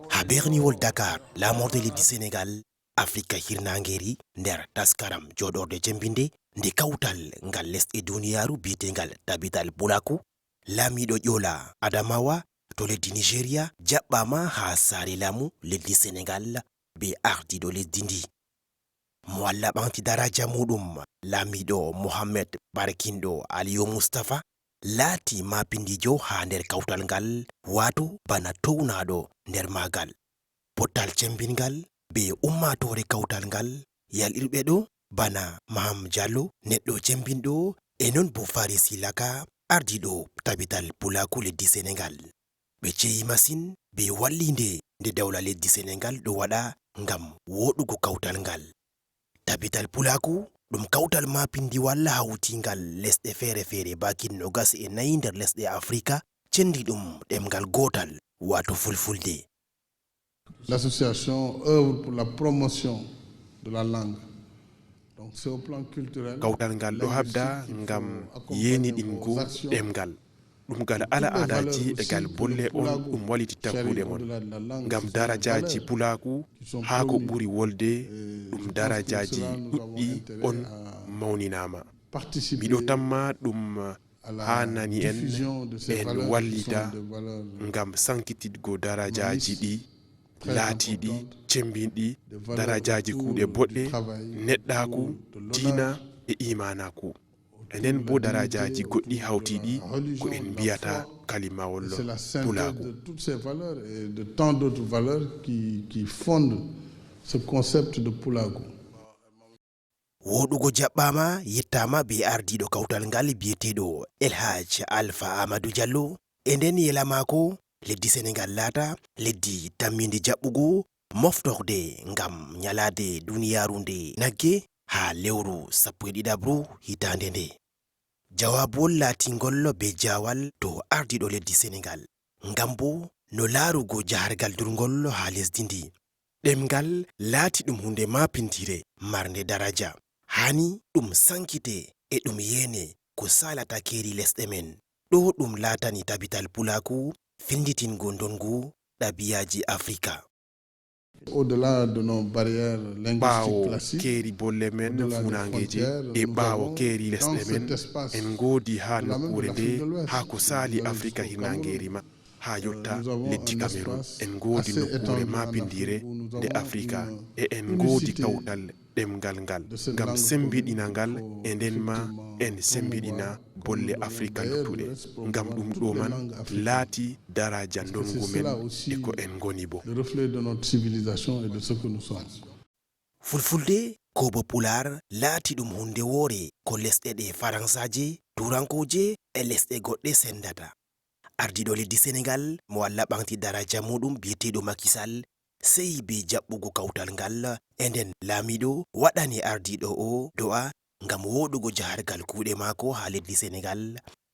ha berniwol Dakar lamorde leddi Sénégal Afrika hirnangeri nder taskaram joɗorde jembinde nde kawtal ngal lesɗe duniyaru bietengal tabital bulaku lamiɗo ƴola Adamawa to leddi Nigeria jaɓɓama ha sare lamu leddi Sénégal be ardiɗo leddi ndi mo Allah ɓamti daraja muɗum lamiɗo Mohammed Barkindo Aliyu Mustafa laati mapindijo ha nder kawtal ngal wato bana townaɗo nder magal pottal cembingal be ummatore kawtal ngal yalirɓe ɗo bana Maham Diallo neɗɗo cembinɗo e non bo Farisi Laka ardiɗo tabital pulaku leddi Sénégal ɓe ceyi masin be wallinde nde dawla leddi Sénégal ɗo waɗa ngam woɗugo kawtal ngal tabital pulaku ɗum kawtal mapindiwal hawtingal lesɗe fere bakin no gas e nayi nder lesɗe Afrika cendi ɗum ɗemgal gotal wato fulfulde. L'association œuvre pour la promotion de la langue. Donc c'est au plan culturel. Kawtal ngal ɗo habda ngam yeniɗingo ɗemgal ɗum gal ala adaji e gal bolle on ɗum waliti takkude mon ngam darajaji pulaku ha ko ɓuri wolde ɗum darajaji ɗuɗɗi on mawninama miɗo tamma ɗum ha nani en wallita ngam sankitidgo darajaji ɗi laatiɗi cembinɗi darajaji kuuɗe boɗɗe neɗɗaku diina e imanaku enen bo darajaji goɗɗi hawtiɗi ko en mbiyata kalimawol pulaku. Toutes ces valeurs et de tant d'autres valeurs qui fondent ce concept de pulaku. woɗugo jaɓɓama yettama be ardiɗo kawtal ngal biyeteɗo Elhaj Alpha Amadou Diallo e nden yela mako leddi Sénégal laata leddi tamminde jaɓɓugo moftorde ngam nyalade duniyaru nde nagge ha lewru 12 hitande nde jawabol latingol be jawal to ardiɗo leddi Sénégal ngam bo no larugo jahargal durgol ha lesdi ndi ɗemgal laati ɗum hunde mapintire marnde daraja hani ɗum sankite e ɗum yene ko salata keri lesɗe men ɗo ɗum latani tabital pulaku finditingo ndongu ɗabiyaji Afrika. Au-delà de nos barrières linguistiques classiques, keri bolle men funangeje e ɓawo keri lesɗe men en godi ha nokkure nde ha ko sali Afrika hinangeri ma ha yotta leddi Cameroun en godi nokkure mapindire nde Afrika e en godi kawtal ɗemgal ngal ngam sembiɗina ngal e nden ma en sembiɗina bolle Afrika luttuɗe ngam ɗum ɗo man laati daraja ndongu men e ko en goni bo. le reflet de notre civilisation et de ce que nous sommes. Fulfulde ko bo pular laati ɗum hunde wore ko lesɗe ɗe faransaje turankoje e lesɗe goɗɗe sendata ardiɗo leddi Sénégal mo Allah ɓamti daraja muɗum biyeteɗo Macky Sall sey be jaɓɓugo kawtal ngal e nden laamiɗo waɗani ardiɗo o do'a ngam woɗugo jahargal kuuɗe mako ha leddi Sénégal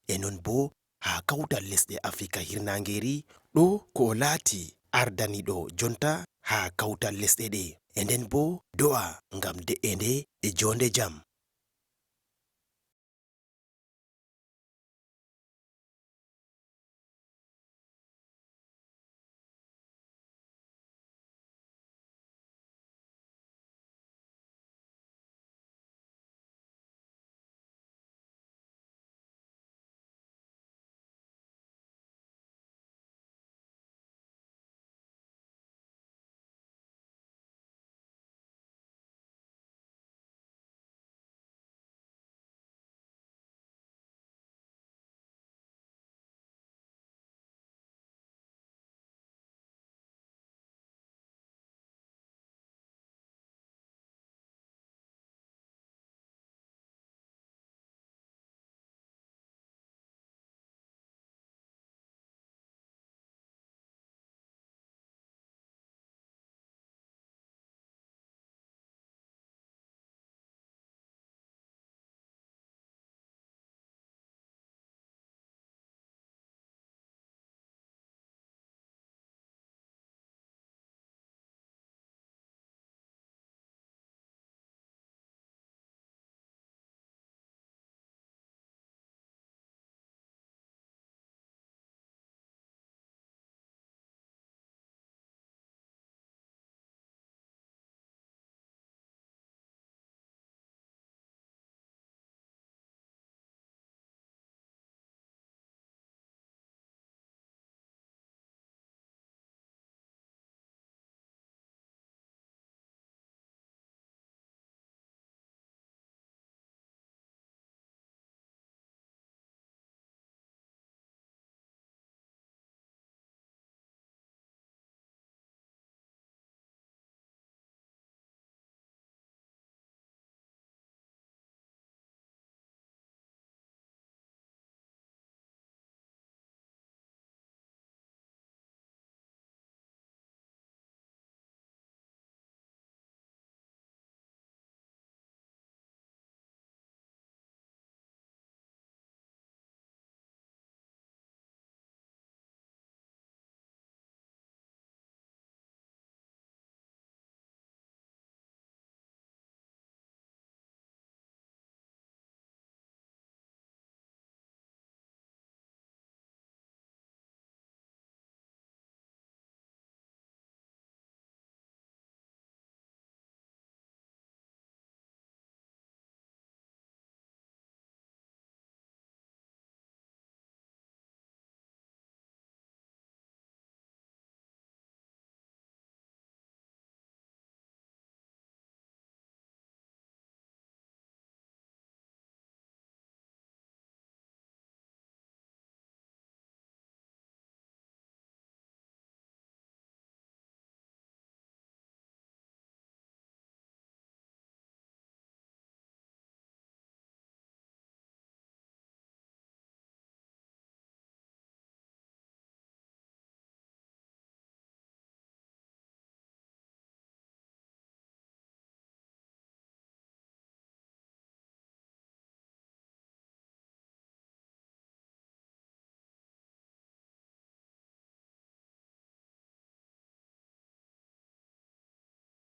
e non bo ha kawtal lesɗe Afrika hirnangeri ɗo ko o laati ardaniɗo jonta ha kawtal lesɗe ɗe e nden bo do'a ngam de'ende e jonde jam.